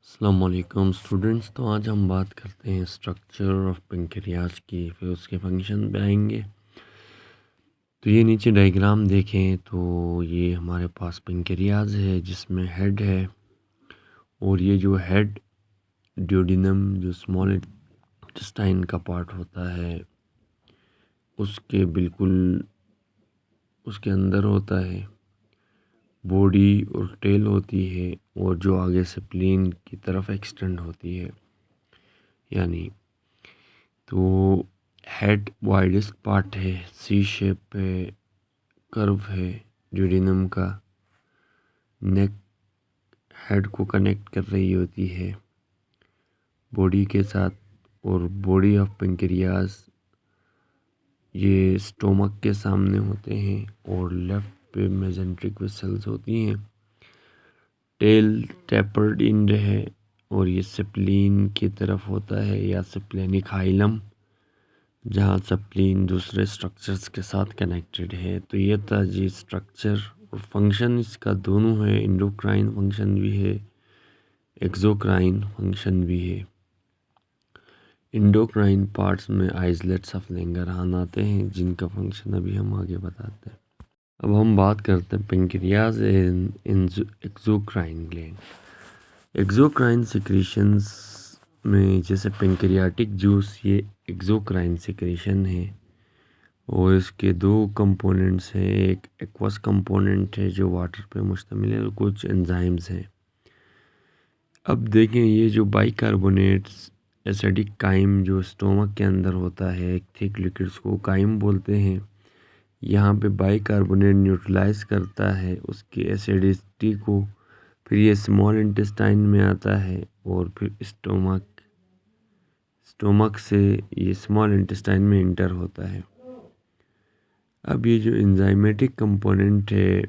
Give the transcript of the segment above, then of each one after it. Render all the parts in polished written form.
अस्सलाम वालेकुम स्टूडेंट्स। तो आज हम बात करते हैं स्ट्रक्चर ऑफ पेंक्रियाज की, फिर उसके फंक्शन पे आएंगे। तो ये नीचे डायग्राम देखें तो ये हमारे पास पेंक्रियाज है जिसमें हेड है, और ये जो हेड ड्यूडिनम जो स्मॉल इंटेस्टाइन का पार्ट होता है उसके बिल्कुल उसके अंदर होता है। बॉडी और टेल होती है, और जो आगे से प्लेन की तरफ एक्सटेंड होती है। यानी तो हेड वाइडेस्ट पार्ट है, सी शेप है, कर्व है ड्यूडेनम का। नेक हेड को कनेक्ट कर रही होती है बॉडी के साथ, और बॉडी ऑफ पेंक्रियाज ये स्टोमक के सामने होते हैं, और लेफ्ट पे मेजेंट्रिक वेसल्स होती हैं। टेल टेपर्ड इन है, और ये स्प्लीन की तरफ होता है या स्प्लेनिक हाइलम, जहाँ सप्लीन दूसरे स्ट्रक्चर्स के साथ कनेक्टेड है। तो ये था जी स्ट्रक्चर, और फंक्शन इसका दोनों है, इंडोक्राइन फंक्शन भी है, एक्सोक्राइन फंक्शन भी है। इंडोक्राइन पार्ट्स में आइसलेट्स ऑफ लैंगरहान आते हैं जिनका फंक्शन अभी हम आगे बताते हैं। अब हम बात करते हैं पेंक्रियाज इन एक्सोक्राइन ग्लैंड। एक्सोक्राइन सिक्रीशंस में जैसे पेंक्रियाटिक जूस, ये एक्सोक्राइन सिक्रीशन है, और इसके दो कंपोनेंट्स हैं। एक एक्वस कंपोनेंट है जो वाटर पे मुश्तमिल है, और कुछ एंजाइम्स हैं। अब देखें, ये जो बाइकार्बोनेट्स एसिडिक काइम जो स्टोमक के अंदर होता है, एक थिक लिक्विड्स को काइम बोलते हैं। यहाँ पे बाइकार्बोनेट न्यूट्रलाइज करता है उसकी एसिडिटी को, फिर ये स्मॉल इंटेस्टाइन में आता है, और फिर स्टोमक से ये स्मॉल इंटेस्टाइन में इंटर होता है। अब ये जो एंजाइमेटिक कंपोनेंट है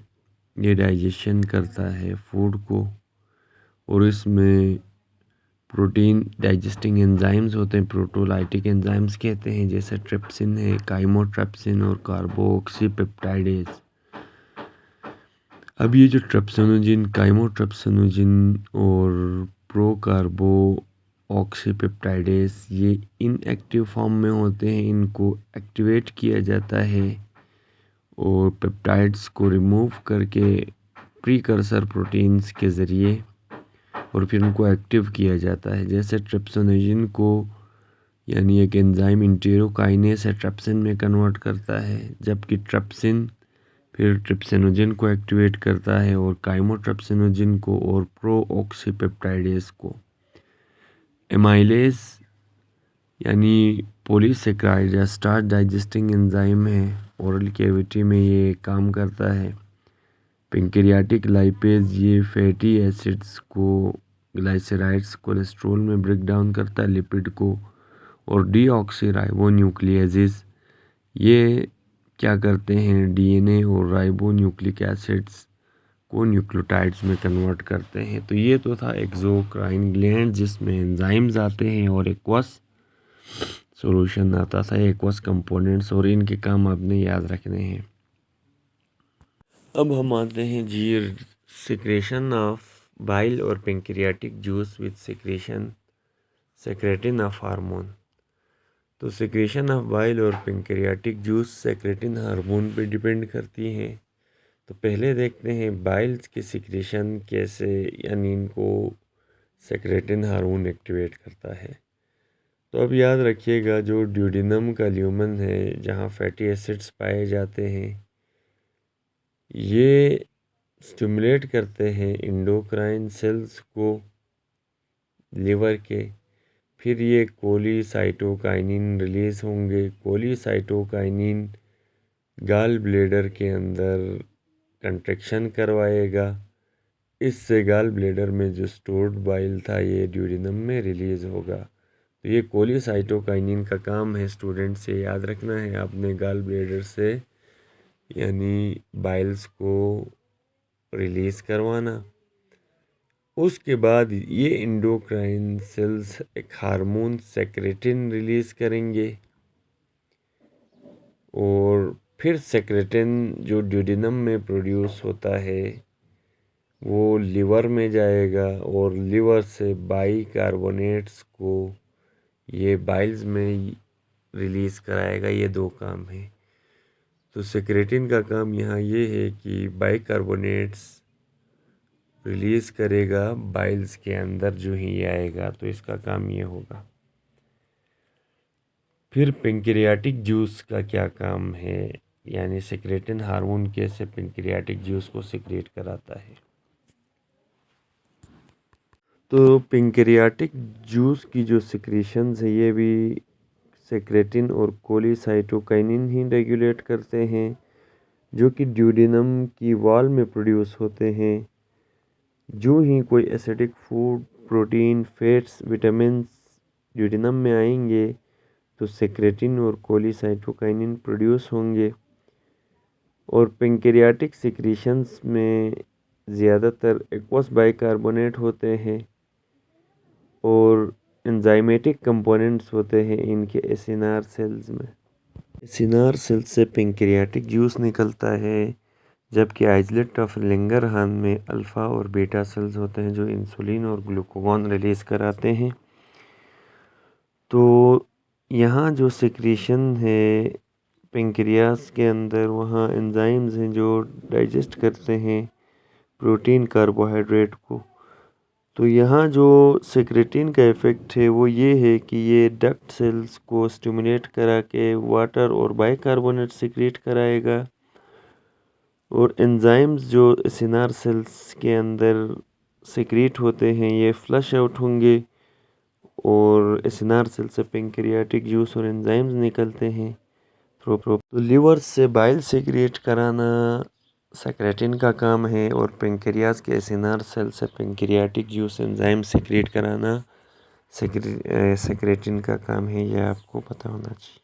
ये डाइजेशन करता है फूड को, और इसमें प्रोटीन डाइजेस्टिंग एंजाइम्स होते हैं, प्रोटोलाइटिक एंजाइम्स कहते हैं, जैसे ट्रिप्सिन है, काइमोट्रिप्सिन और कार्बोक्सीपेप्टाइडेज। अब ये जो ट्रिप्सिनोजिन, काइमोट्रिप्सिनोजिन और प्रोकार्बो ऑक्सीपेप्टाइडेज ये इनएक्टिव फॉर्म में होते हैं। इनको एक्टिवेट किया जाता है और पेप्टाइड्स को रिमूव करके प्रीकर्सर प्रोटीन्स के ज़रिए, और फिर उनको एक्टिव किया जाता है। जैसे ट्रिप्सिनोजिन को यानी एक एंजाइम इंटेरोकाइनेस है ट्रिप्सिन में कन्वर्ट करता है, जबकि ट्रिप्सिन फिर ट्रिप्सिनोजिन को एक्टिवेट करता है, और काइमोट्रिप्सिनोजिन को और प्रो ऑक्सीपेप्टाइडेज को। एमाइलेज यानी पॉलीसेक्राइड या स्टार्च डाइजेस्टिंग एंजाइम है, ओरल कैविटी में ये काम करता है। पेंक्रियाटिक लाइपेज ये फैटी एसिड्स को, ग्लाइसराइड्स कोलेस्ट्रॉल में ब्रेक डाउन करता है लिपिड को, और डीऑक्सीराइबोन्यूक्लियेजेस ये क्या करते हैं, डीएनए और राइबोन्यूक्लिक एसिड्स को न्यूक्लियोटाइड्स में कन्वर्ट करते हैं। तो ये तो था एक्सोक्राइन ग्लैंड जिसमें एंजाइम्स आते हैं और एक्वस सॉल्यूशन आता था, एक्वस कंपोनेंट्स, और इनके काम आपने याद रखने हैं। अब हम आते हैं जी सिक्रेशन ऑफ बाइल और pancreatic juice with secretin of hormone. तो सिक्रेशन ऑफ बाइल और पेंक्रियाटिक जूस सेक्रेटिन हार्मोन पे डिपेंड करती हैं। तो पहले देखते हैं बाइल्स की सिक्रेशन कैसे, यानी इनको सेक्रेटिन हार्मोन एक्टिवेट करता है। तो अब याद रखिएगा, जो ड्यूडेनम का ल्यूमन है जहाँ फैटी एसिड्स पाए जाते हैं, ये स्टिमुलेट करते हैं इंडोक्राइन सेल्स को लिवर के। फिर ये कोलीसाइटोकाइनिन रिलीज होंगे। कोलीसाइटोकाइनिन गाल ब्लेडर के अंदर कंट्रैक्शन करवाएगा। इससे गाल ब्लेडर में जो स्टोर्ड बाइल था ये ड्यूडेनम में रिलीज होगा। तो ये कोलीसाइटोकाइनिन का काम है, स्टूडेंट से याद रखना है आपने, गाल ब्लेडर से यानी बाइल्स को रिलीज करवाना। उसके बाद ये इंडोक्राइन सेल्स एक हार्मोन सेक्रेटिन रिलीज करेंगे, और फिर सेक्रेटिन जो ड्यूडेनम में प्रोड्यूस होता है वो लिवर में जाएगा और लिवर से बाइकार्बोनेट्स को ये बाइल्स में रिलीज़ कराएगा। ये दो काम है। तो सेक्रेटिन का काम यहाँ ये है कि बाइकार्बोनेट्स रिलीज़ करेगा बाइल्स के अंदर जो ही आएगा, तो इसका काम ये होगा। फिर पेंक्रियाटिक जूस का क्या काम है, यानी सेक्रेटिन हार्मोन कैसे पेंक्रियाटिक जूस को सिक्रेट कराता है। तो पेंक्रियाटिक जूस की जो सिक्रीशंस है ये भी सेक्रेटिन और कोलिसाइटोकाइनिन ही रेगुलेट करते हैं, जो कि ड्यूडेनम की वॉल में प्रोड्यूस होते हैं। जो ही कोई acidic food, protein, fats, vitamins duodenum में आएंगे तो सेक्रेटिन और कोलिसाइटोकाइनिन प्रोड्यूस होंगे। और पेंक्रियाटिक सिक्रीशंस में ज़्यादातर एक्वस बाइकार्बोनेट होते हैं और एंजाइमेटिक कंपोनेंट्स होते हैं इनके एसिनार सेल्स में। एसिनार सेल से पेंक्रियाटिक जूस निकलता है, जबकि आइसलेट ऑफ लैंगरहान में अल्फ़ा और बीटा सेल्स होते हैं जो इंसुलिन और ग्लूकागॉन रिलीज़ कराते हैं। तो यहाँ जो सिक्रीशन है पेंक्रियास के अंदर, वहाँ एंजाइम्स हैं जो डाइजेस्ट करते हैं प्रोटीन, कार्बोहाइड्रेट को। तो यहाँ जो सेक्रेटिन का इफ़ेक्ट है वो ये है कि ये डक्ट सेल्स को स्टिमुलेट करा के वाटर और बाइकार्बोनेट सिक्रेट कराएगा, और एंजाइम्स जो एसिनार सेल्स के अंदर सिक्रेट होते हैं ये फ्लश आउट होंगे और एसिनार सेल से पेंक्रियाटिक जूस और एंजाइम्स निकलते हैं। तो लिवर से बाइल सिक्रेट कराना सेक्रेटिन का काम है, और पेंक्रियास के एसिनार सेल से पेंक्रियाटिक जूस एंजाइम सिक्रेट कराना सेक्रेटिन का काम है। यह आपको पता होना चाहिए।